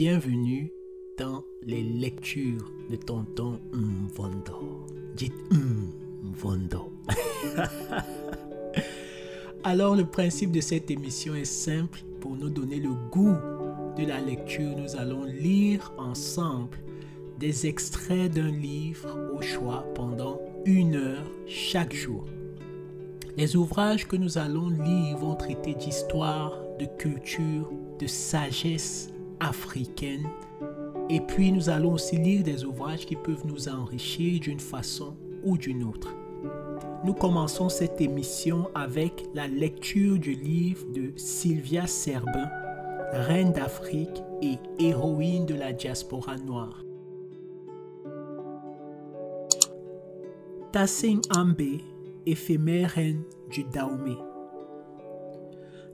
bienvenue dans les lectures de tonton Mvondo. Dites Mvondo. Alors le principe de cette émission est simple. Pour nous donner le goût de la lecture, nous allons lire ensemble des extraits d'un livre au choix pendant 1 heure chaque jour. Les ouvrages que nous allons lire vont traiter d'histoire, de culture, de sagesse africaine. Et puis nous allons aussi lire des ouvrages qui peuvent nous enrichir d'une façon ou d'une autre. Nous commençons cette émission avec la lecture du livre de Sylvia Cerbin, reine d'Afrique et héroïne de la diaspora noire. Tassing Ambé, éphémère reine du Dahomey.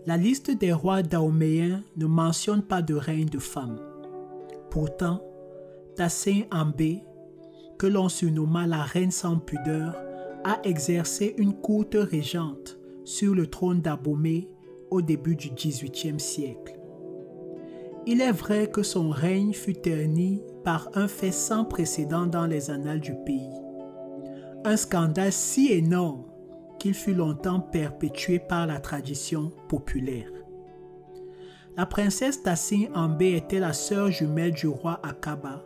La liste des rois dahoméens ne mentionne pas de règne de femme. Pourtant, Tassing Ambé, que l'on surnomma la reine sans pudeur, a exercé une courte régente sur le trône d'Abomey au début du XVIIIe siècle. Il est vrai que son règne fut terni par un fait sans précédent dans les annales du pays. Un scandale si énorme qu'il fut longtemps perpétué par la tradition populaire. La princesse Tassing Ambé était la sœur jumelle du roi Akaba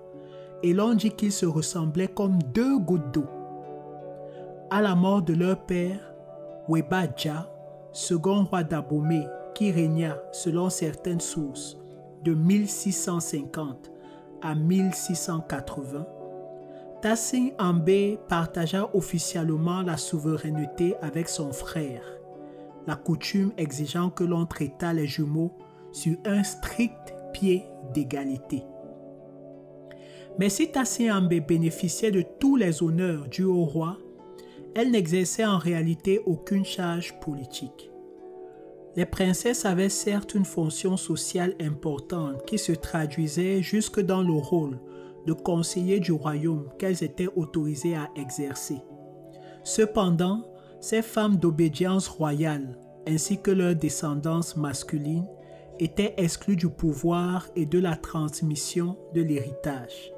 et l'on dit qu'ils se ressemblaient comme 2 gouttes d'eau. À la mort de leur père, Weba Dja, second roi d'Abomey, qui régna, selon certaines sources, de 1650 à 1680, Tassing Ambé partagea officiellement la souveraineté avec son frère, la coutume exigeant que l'on traitât les jumeaux sur un strict pied d'égalité. Mais si Tassing Ambé bénéficiait de tous les honneurs dus au roi, elle n'exerçait en réalité aucune charge politique. Les princesses avaient certes une fonction sociale importante qui se traduisait jusque dans le rôle de conseiller du royaume qu'elles étaient autorisées à exercer. Cependant, ces femmes d'obédience royale, ainsi que leur descendance masculine, étaient exclues du pouvoir et de la transmission de l'héritage.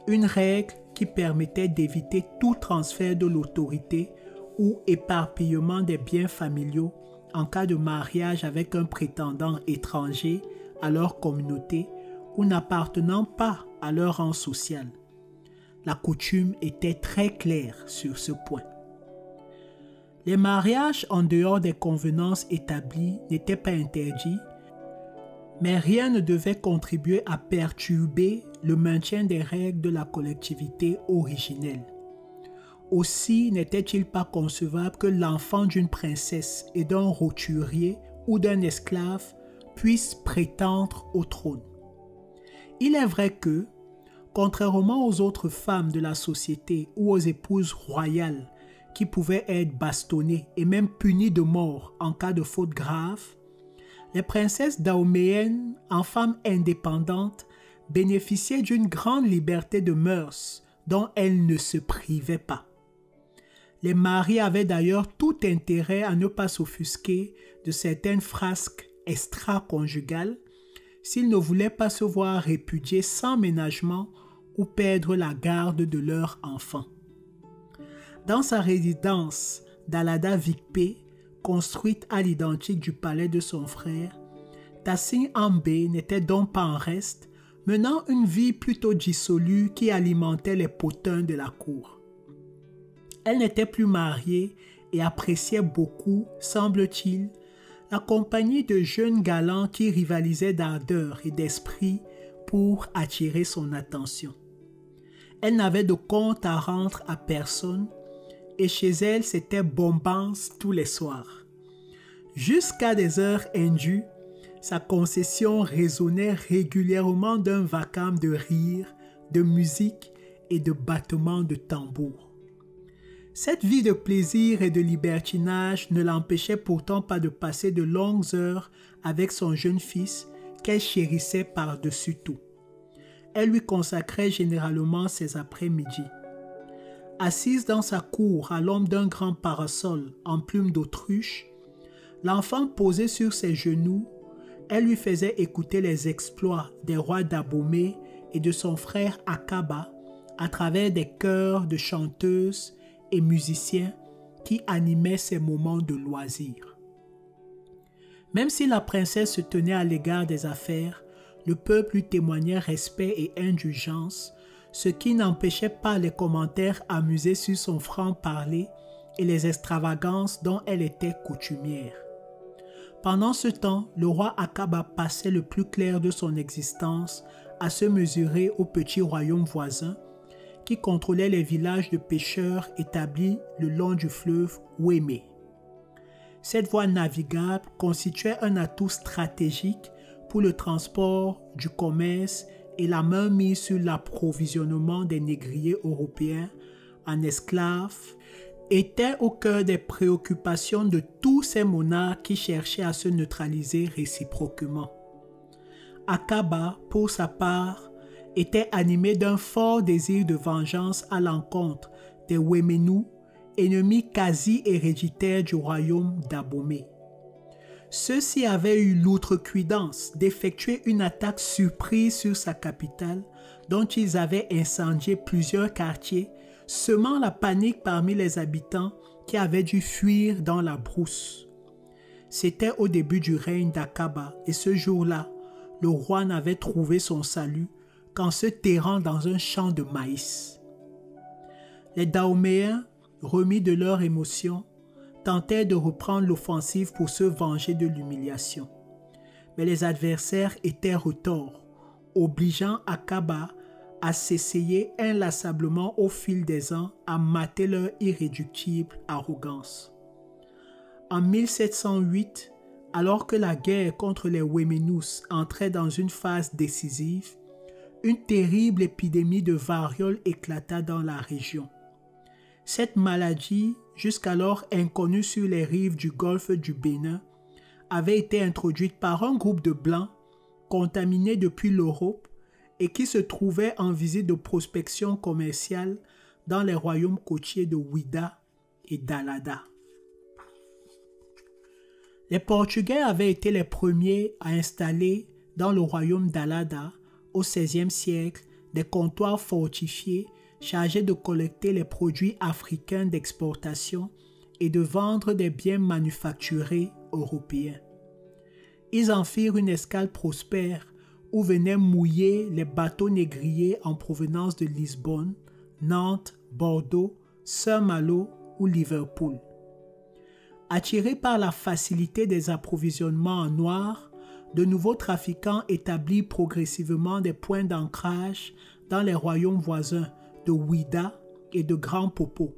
Une règle qui permettait d'éviter tout transfert de l'autorité ou éparpillement des biens familiaux en cas de mariage avec un prétendant étranger à leur communauté ou n'appartenant pas à leur rang social. La coutume était très claire sur ce point. Les mariages en dehors des convenances établies n'étaient pas interdits, mais rien ne devait contribuer à perturber le maintien des règles de la collectivité originelle. Aussi n'était-il pas concevable que l'enfant d'une princesse et d'un roturier ou d'un esclave puisse prétendre au trône. Il est vrai que, contrairement aux autres femmes de la société ou aux épouses royales qui pouvaient être bastonnées et même punies de mort en cas de faute grave, les princesses dahoméennes, en femmes indépendantes, bénéficiaient d'une grande liberté de mœurs dont elles ne se privaient pas. Les maris avaient d'ailleurs tout intérêt à ne pas s'offusquer de certaines frasques extra-conjugales s'ils ne voulaient pas se voir répudiés sans ménagement ou perdre la garde de leur enfant. Dans sa résidence d'Alada Vikpé, construite à l'identique du palais de son frère, Tassing Ambé n'était donc pas en reste, menant une vie plutôt dissolue qui alimentait les potins de la cour. Elle n'était plus mariée et appréciait beaucoup, semble-t-il, la compagnie de jeunes galants qui rivalisaient d'ardeur et d'esprit pour attirer son attention. Elle n'avait de compte à rendre à personne et chez elle c'était bombance tous les soirs. Jusqu'à des heures indues, sa concession résonnait régulièrement d'un vacarme de rire, de musique et de battements de tambour. Cette vie de plaisir et de libertinage ne l'empêchait pourtant pas de passer de longues heures avec son jeune fils qu'elle chérissait par-dessus tout. Elle lui consacrait généralement ses après-midi. Assise dans sa cour à l'ombre d'un grand parasol en plume d'autruche, l'enfant posé sur ses genoux, Elle lui faisait écouter les exploits des rois d'Abomey et de son frère Akaba à travers des chœurs de chanteuses et musiciens qui animaient ses moments de loisir. Même si la princesse se tenait à l'égard des affaires, le peuple lui témoignait respect et indulgence, ce qui n'empêchait pas les commentaires amusés sur son franc-parler et les extravagances dont elle était coutumière. Pendant ce temps, le roi Akaba passait le plus clair de son existence à se mesurer au petit royaume voisin qui contrôlait les villages de pêcheurs établis le long du fleuve Ouémé. Cette voie navigable constituait un atout stratégique pour le transport du commerce et la mainmise sur l'approvisionnement des négriers européens en esclaves était au cœur des préoccupations de tous ces monarques qui cherchaient à se neutraliser réciproquement. Akaba, pour sa part, était animé d'un fort désir de vengeance à l'encontre des Ouéménous, ennemis quasi héréditaires du royaume d'Abomey. Ceux-ci avaient eu l'outrecuidance d'effectuer une attaque surprise sur sa capitale, dont ils avaient incendié plusieurs quartiers, semant la panique parmi les habitants qui avaient dû fuir dans la brousse. C'était au début du règne d'Akaba, et ce jour-là, le roi n'avait trouvé son salut qu'en se terrant dans un champ de maïs. Les Dahoméens, remis de leur émotion, tentèrent de reprendre l'offensive pour se venger de l'humiliation. Mais les adversaires étaient retors, obligeant Akaba à s'essayer inlassablement au fil des ans à mater leur irréductible arrogance. En 1708, alors que la guerre contre les Ouéménous entrait dans une phase décisive, une terrible épidémie de variole éclata dans la région. Cette maladie, jusqu'alors inconnue sur les rives du golfe du Bénin, avait été introduite par un groupe de Blancs contaminés depuis l'Europe et qui se trouvaient en visite de prospection commerciale dans les royaumes côtiers de Ouida et d'Alada. Les Portugais avaient été les premiers à installer dans le royaume d'Alada, au XVIe siècle, des comptoirs fortifiés chargés de collecter les produits africains d'exportation et de vendre des biens manufacturés européens. Ils en firent une escale prospère où venaient mouiller les bateaux négriers en provenance de Lisbonne, Nantes, Bordeaux, Saint-Malo ou Liverpool. Attirés par la facilité des approvisionnements en noir, de nouveaux trafiquants établirent progressivement des points d'ancrage dans les royaumes voisins de Ouida et de Grand Popo.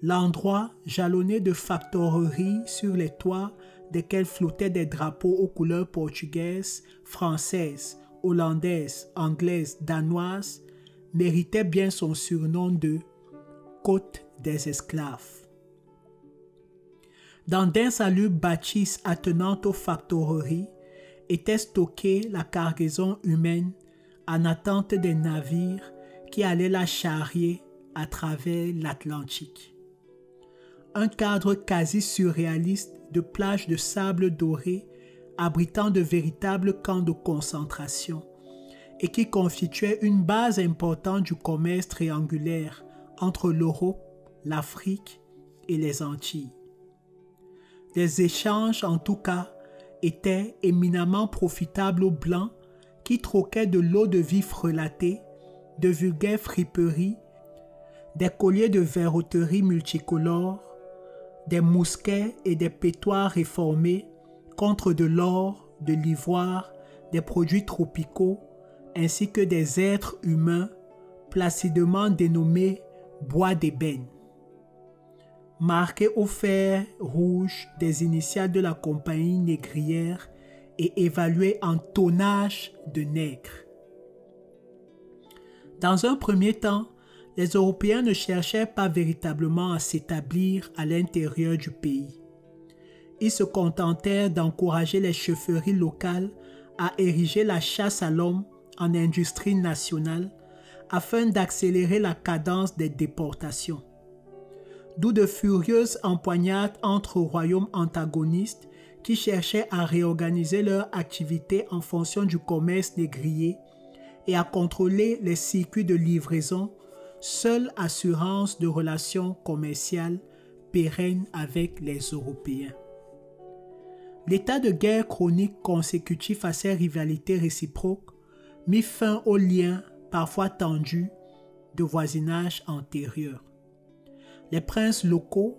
L'endroit, jalonné de factoreries sur les toits desquels flottaient des drapeaux aux couleurs portugaises, françaises, hollandaises, anglaises, danoises, méritait bien son surnom de « Côte des esclaves ». Dans d'insalubres bâtisses attenantes aux factoreries était stockée la cargaison humaine en attente des navires qui allaient la charrier à travers l'Atlantique. Un cadre quasi surréaliste de plages de sable doré abritant de véritables camps de concentration et qui constituait une base importante du commerce triangulaire entre l'Europe, l'Afrique et les Antilles. Les échanges, en tout cas, étaient éminemment profitables aux Blancs qui troquaient de l'eau de vie frelatée, de vulgaires friperies, des colliers de verroterie multicolores, des mousquets et des pétoires réformés contre de l'or, de l'ivoire, des produits tropicaux, ainsi que des êtres humains placidement dénommés bois d'ébène. Marqué au fer rouge des initiales de la compagnie négrière et évalué en tonnage de nègres. Dans un premier temps, les Européens ne cherchaient pas véritablement à s'établir à l'intérieur du pays. Ils se contentèrent d'encourager les chefferies locales à ériger la chasse à l'homme en industrie nationale afin d'accélérer la cadence des déportations. D'où de furieuses empoignades entre royaumes antagonistes qui cherchaient à réorganiser leur activité en fonction du commerce négrier et à contrôler les circuits de livraison, seule assurance de relations commerciales pérennes avec les Européens. L'état de guerre chronique consécutif à ces rivalités réciproques mit fin aux liens parfois tendus de voisinage antérieur. Les princes locaux,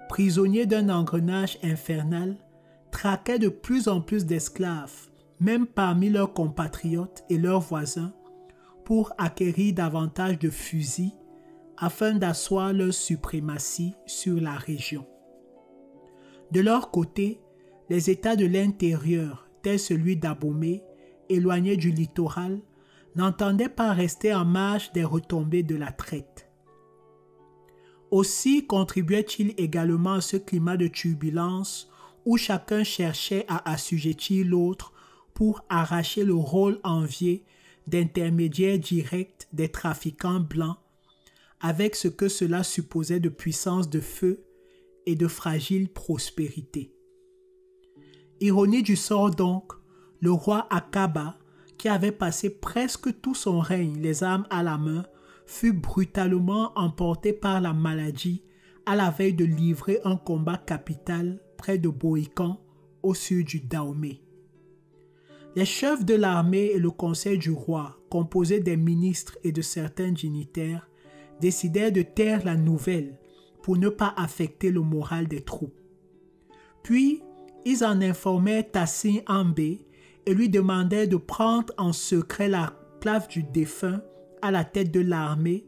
prisonniers d'un engrenage infernal, traquaient de plus en plus d'esclaves, même parmi leurs compatriotes et leurs voisins, pour acquérir davantage de fusils afin d'asseoir leur suprématie sur la région. De leur côté, les États de l'intérieur, tels celui d'Abomey, éloignés du littoral, n'entendaient pas rester en marge des retombées de la traite. Aussi contribuait-il également à ce climat de turbulence où chacun cherchait à assujettir l'autre pour arracher le rôle envié d'intermédiaire direct des trafiquants blancs, avec ce que cela supposait de puissance de feu et de fragile prospérité. Ironie du sort donc, le roi Akaba, qui avait passé presque tout son règne les armes à la main, fut brutalement emporté par la maladie à la veille de livrer un combat capital près de Bohican, au sud du Dahomey. Les chefs de l'armée et le conseil du roi, composés des ministres et de certains dignitaires, décidèrent de taire la nouvelle pour ne pas affecter le moral des troupes. Puis, ils en informaient Tassin Ambé et lui demandèrent de prendre en secret la place du défunt à la tête de l'armée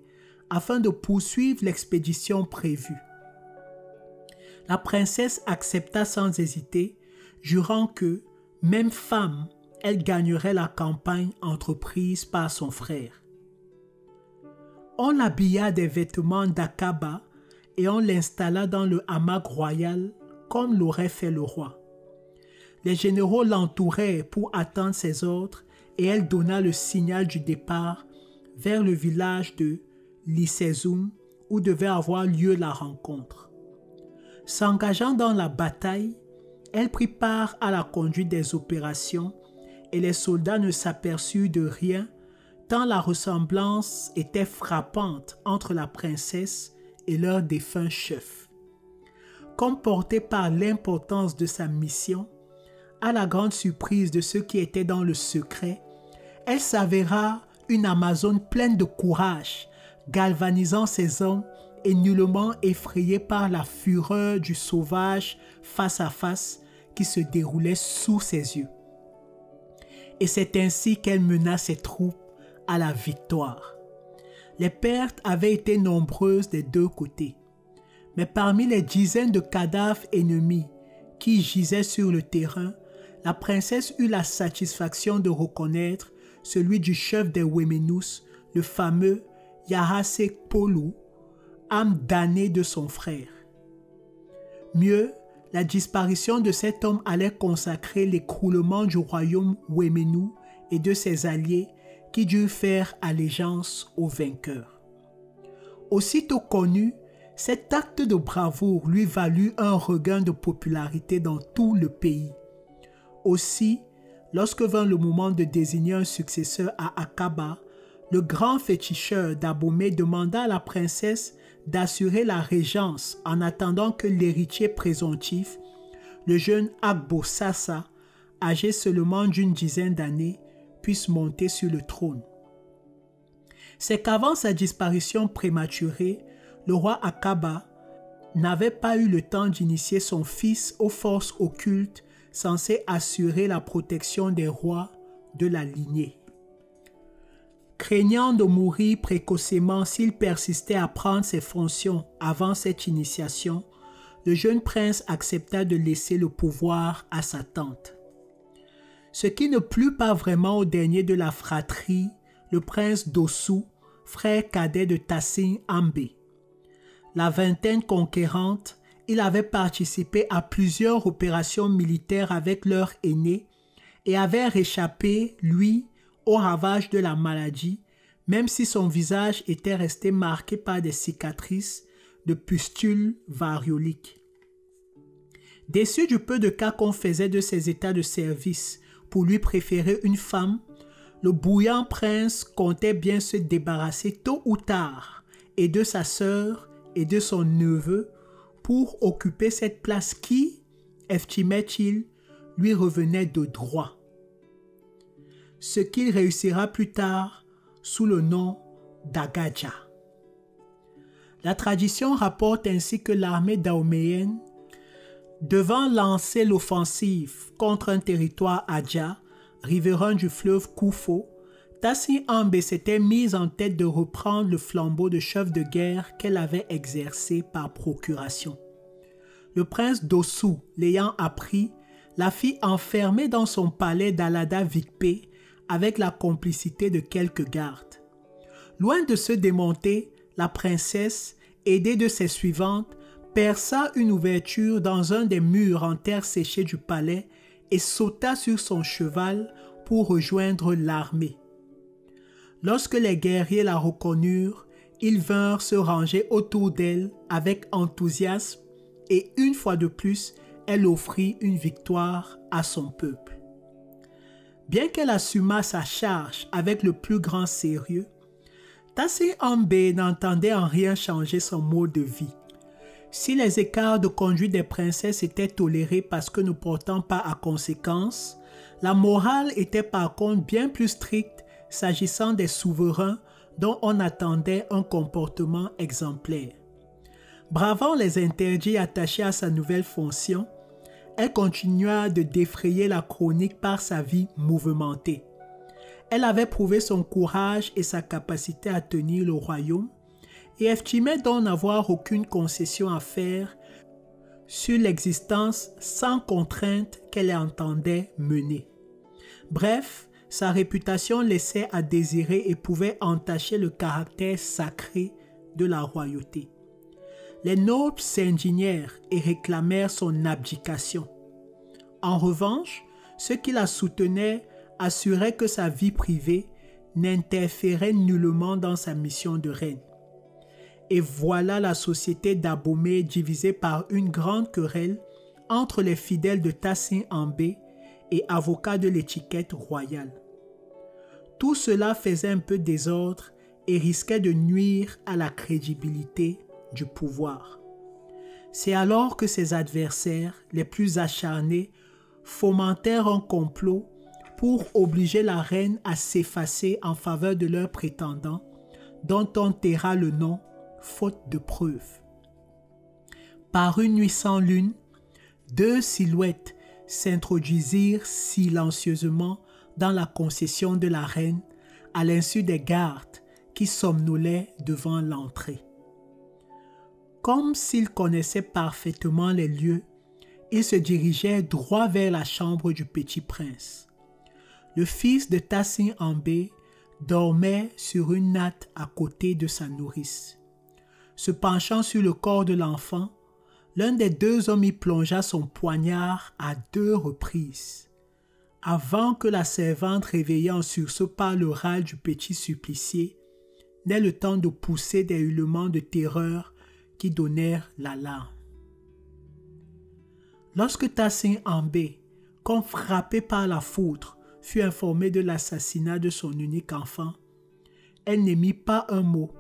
afin de poursuivre l'expédition prévue. La princesse accepta sans hésiter, jurant que, même femme, elle gagnerait la campagne entreprise par son frère. On l'habilla des vêtements d'Akaba et on l'installa dans le hamac royal comme l'aurait fait le roi. Les généraux l'entourèrent pour attendre ses ordres et elle donna le signal du départ vers le village de Lisezoum où devait avoir lieu la rencontre. S'engageant dans la bataille, elle prit part à la conduite des opérations et les soldats ne s'aperçurent de rien tant la ressemblance était frappante entre la princesse et leur défunt chef. Comme portée par l'importance de sa mission, à la grande surprise de ceux qui étaient dans le secret, elle s'avéra une Amazone pleine de courage, galvanisant ses hommes et nullement effrayée par la fureur du sauvage face à face qui se déroulait sous ses yeux. Et c'est ainsi qu'elle mena ses troupes à la victoire. Les pertes avaient été nombreuses des deux côtés, mais parmi les dizaines de cadavres ennemis qui gisaient sur le terrain, la princesse eut la satisfaction de reconnaître celui du chef des Wemenous, le fameux Yahasekpolu, âme damnée de son frère. Mieux, la disparition de cet homme allait consacrer l'écroulement du royaume Wemenu et de ses alliés qui durent faire allégeance au vainqueur. Aussitôt connu, cet acte de bravoure lui valut un regain de popularité dans tout le pays. Aussi, lorsque vint le moment de désigner un successeur à Akaba, le grand féticheur d'Abomey demanda à la princesse d'assurer la régence en attendant que l'héritier présomptif, le jeune Agbo Sassa, âgé seulement d'une dizaine d'années, puisse monter sur le trône. C'est qu'avant sa disparition prématurée, le roi Akaba n'avait pas eu le temps d'initier son fils aux forces occultes censées assurer la protection des rois de la lignée. Craignant de mourir précocement s'il persistait à prendre ses fonctions avant cette initiation, le jeune prince accepta de laisser le pouvoir à sa tante. Ce qui ne plut pas vraiment au dernier de la fratrie, le prince Dossou, frère cadet de Tassin Ambé. La vingtaine conquérante, il avait participé à plusieurs opérations militaires avec leur aîné et avait réchappé, lui, au ravage de la maladie, même si son visage était resté marqué par des cicatrices de pustules varioliques. Déçu du peu de cas qu'on faisait de ses états de service pour lui préférer une femme, le bouillant prince comptait bien se débarrasser tôt ou tard et de sa sœur et de son neveu pour occuper cette place qui, estimait-il, lui revenait de droit. Ce qu'il réussira plus tard sous le nom d'Agaja. La tradition rapporte ainsi que l'armée dahoméenne, devant lancer l'offensive contre un territoire Adja, riverain du fleuve Koufo, Tassin Ambé s'était mise en tête de reprendre le flambeau de chef de guerre qu'elle avait exercé par procuration. Le prince Dossou, l'ayant appris, la fit enfermer dans son palais d'Alada Vikpé avec la complicité de quelques gardes. Loin de se démonter, la princesse, aidée de ses suivantes, perça une ouverture dans un des murs en terre séchée du palais et sauta sur son cheval pour rejoindre l'armée. Lorsque les guerriers la reconnurent, ils vinrent se ranger autour d'elle avec enthousiasme et une fois de plus, elle offrit une victoire à son peuple. Bien qu'elle assumât sa charge avec le plus grand sérieux, Tassin Ambé n'entendait en rien changer son mode de vie. Si les écarts de conduite des princesses étaient tolérés parce que ne portant pas à conséquence, la morale était par contre bien plus stricte s'agissant des souverains dont on attendait un comportement exemplaire. Bravant les interdits attachés à sa nouvelle fonction, elle continua de défrayer la chronique par sa vie mouvementée. Elle avait prouvé son courage et sa capacité à tenir le royaume et estimait donc n'avoir aucune concession à faire sur l'existence sans contrainte qu'elle entendait mener. Bref, sa réputation laissait à désirer et pouvait entacher le caractère sacré de la royauté. Les nobles s'indignèrent et réclamèrent son abdication. En revanche, ceux qui la soutenaient assuraient que sa vie privée n'interférait nullement dans sa mission de reine. Et voilà la société d'Abomey divisée par une grande querelle entre les fidèles de Tassin Ambé et avocats de l'étiquette royale. Tout cela faisait un peu désordre et risquait de nuire à la crédibilité du pouvoir. C'est alors que ses adversaires, les plus acharnés, fomentèrent un complot pour obliger la reine à s'effacer en faveur de leur prétendant, dont on taira le nom, faute de preuves. Par une nuit sans lune, deux silhouettes s'introduisirent silencieusement dans la concession de la reine à l'insu des gardes qui somnolaient devant l'entrée. Comme s'ils connaissaient parfaitement les lieux, ils se dirigeaient droit vers la chambre du petit prince. Le fils de Tassin Ambé dormait sur une natte à côté de sa nourrice. Se penchant sur le corps de l'enfant, l'un des deux hommes y plongea son poignard à 2 reprises, avant que la servante réveillée en sursaut par le râle du petit supplicié n'ait le temps de pousser des hurlements de terreur qui donnèrent l'alarme. Lorsque Tassin Ambé, comme frappé par la foudre, fut informée de l'assassinat de son unique enfant, elle n'émit pas un mot,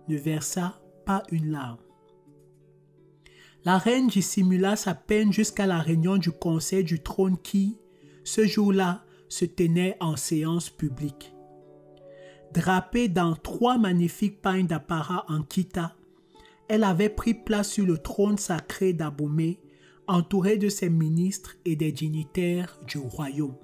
ne versa pas une larme. La reine dissimula sa peine jusqu'à la réunion du conseil du trône qui, ce jour-là, se tenait en séance publique. Drapée dans 3 magnifiques pagnes d'apparat en kita, elle avait pris place sur le trône sacré d'Abomey, entourée de ses ministres et des dignitaires du royaume.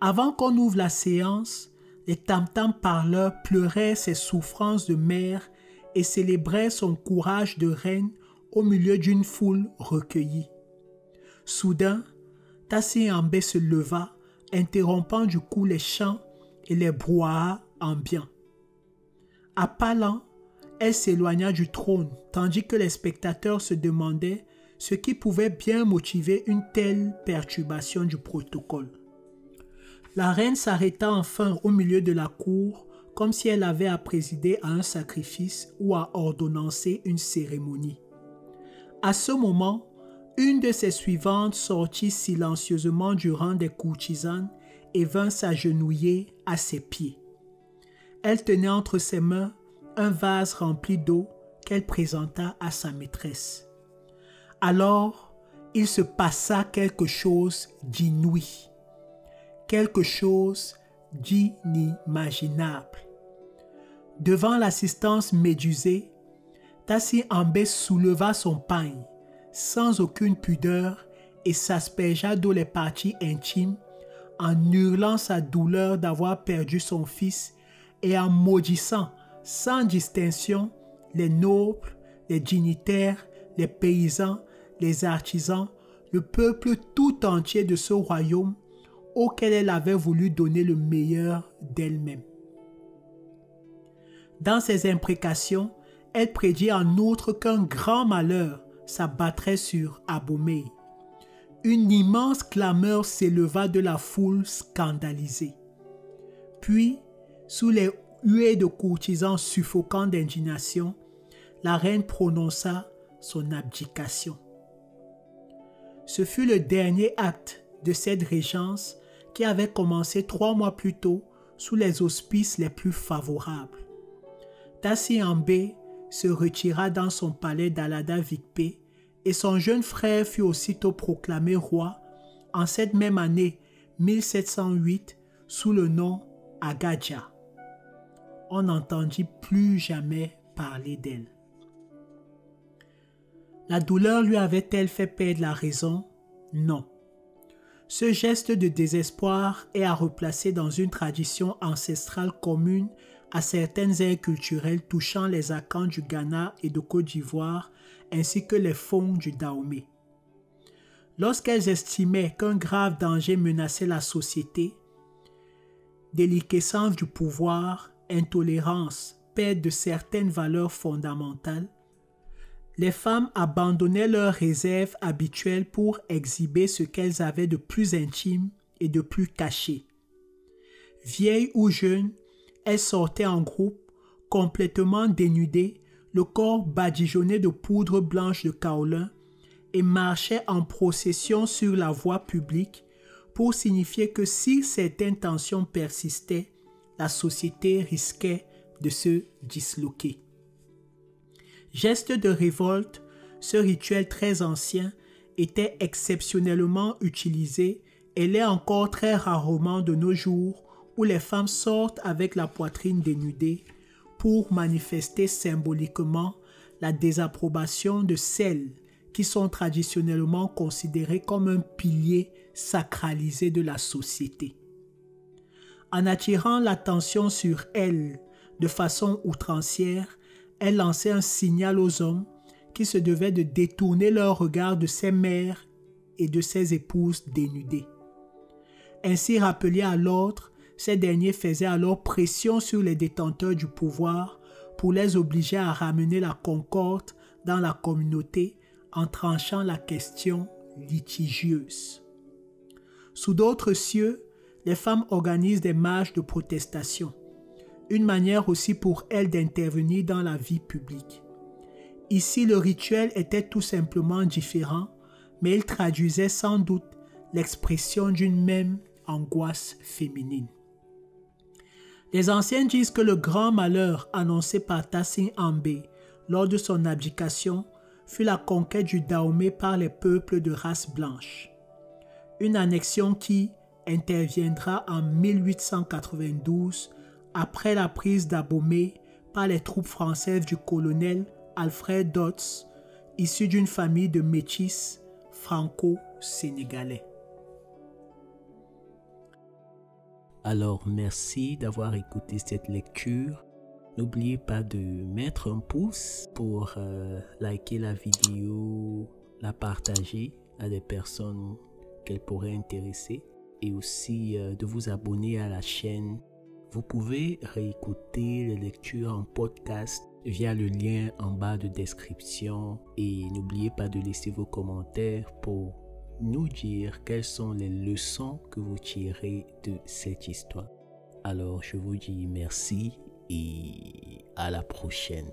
Avant qu'on ouvre la séance, les tam-tams parleurs pleuraient ses souffrances de mère et célébraient son courage de reine au milieu d'une foule recueillie. Soudain, Tassin Ambé se leva, interrompant du coup les chants et les brouhahas ambiants. À pas lents, elle s'éloigna du trône, tandis que les spectateurs se demandaient ce qui pouvait bien motiver une telle perturbation du protocole. La reine s'arrêta enfin au milieu de la cour, comme si elle avait à présider à un sacrifice ou à ordonnancer une cérémonie. À ce moment, Une de ses suivantes sortit silencieusement du rang des courtisanes et vint s'agenouiller à ses pieds. Elle tenait entre ses mains un vase rempli d'eau qu'elle présenta à sa maîtresse. Alors, il se passa quelque chose d'inouï, quelque chose d'inimaginable. Devant l'assistance médusée, Tassi Ambé souleva son pagne sans aucune pudeur et s'aspergea d'eau les parties intimes en hurlant sa douleur d'avoir perdu son fils et en maudissant sans distinction les nobles, les dignitaires, les paysans, les artisans, le peuple tout entier de ce royaume auquel elle avait voulu donner le meilleur d'elle-même. Dans ses imprécations, elle prédit en outre qu'un grand malheur s'abattrait sur Abomey. Une immense clameur s'éleva de la foule scandalisée. Puis, sous les huées de courtisans suffocants d'indignation, la reine prononça son abdication. Ce fut le dernier acte de cette régence qui avait commencé 3 mois plus tôt sous les auspices les plus favorables. Tassi Ambé se retira dans son palais d'Alada Vikpé et son jeune frère fut aussitôt proclamé roi en cette même année 1708 sous le nom Agadja. On n'entendit plus jamais parler d'elle. La douleur lui avait-elle fait perdre la raison? Non. Ce geste de désespoir est à replacer dans une tradition ancestrale commune à certaines aires culturelles touchant les Akans du Ghana et de Côte d'Ivoire ainsi que les Fon du Dahomey. Lorsqu'elles estimaient qu'un grave danger menaçait la société, déliquescence du pouvoir, intolérance, perte de certaines valeurs fondamentales, les femmes abandonnaient leurs réserves habituelles pour exhiber ce qu'elles avaient de plus intime et de plus caché. Vieilles ou jeunes, elles sortaient en groupe, complètement dénudées, le corps badigeonné de poudre blanche de kaolin, et marchaient en procession sur la voie publique pour signifier que si certaines tensions persistaient, la société risquait de se disloquer. Geste de révolte, ce rituel très ancien était exceptionnellement utilisé et l'est encore très rarement de nos jours où les femmes sortent avec la poitrine dénudée pour manifester symboliquement la désapprobation de celles qui sont traditionnellement considérées comme un pilier sacralisé de la société. En attirant l'attention sur elles de façon outrancière, elle lançait un signal aux hommes qui se devaient de détourner leur regard de ces mères et de ces épouses dénudées. Ainsi rappelés à l'ordre, ces derniers faisaient alors pression sur les détenteurs du pouvoir pour les obliger à ramener la concorde dans la communauté en tranchant la question litigieuse. Sous d'autres cieux, les femmes organisent des marches de protestation, une manière aussi pour elles d'intervenir dans la vie publique. Ici, le rituel était tout simplement différent, mais il traduisait sans doute l'expression d'une même angoisse féminine. Les anciens disent que le grand malheur annoncé par Tassin Ambé lors de son abdication fut la conquête du Dahomey par les peuples de race blanche. Une annexion qui interviendra en 1892 après la prise d'Abomey par les troupes françaises du colonel Alfred Dodds, issu d'une famille de métis franco-sénégalais. Alors, merci d'avoir écouté cette lecture. N'oubliez pas de mettre un pouce pour liker la vidéo, la partager à des personnes qu'elle pourrait intéresser et aussi de vous abonner à la chaîne. Vous pouvez réécouter les lectures en podcast via le lien en bas de description et n'oubliez pas de laisser vos commentaires pour nous dire quelles sont les leçons que vous tirez de cette histoire. Alors je vous dis merci et à la prochaine.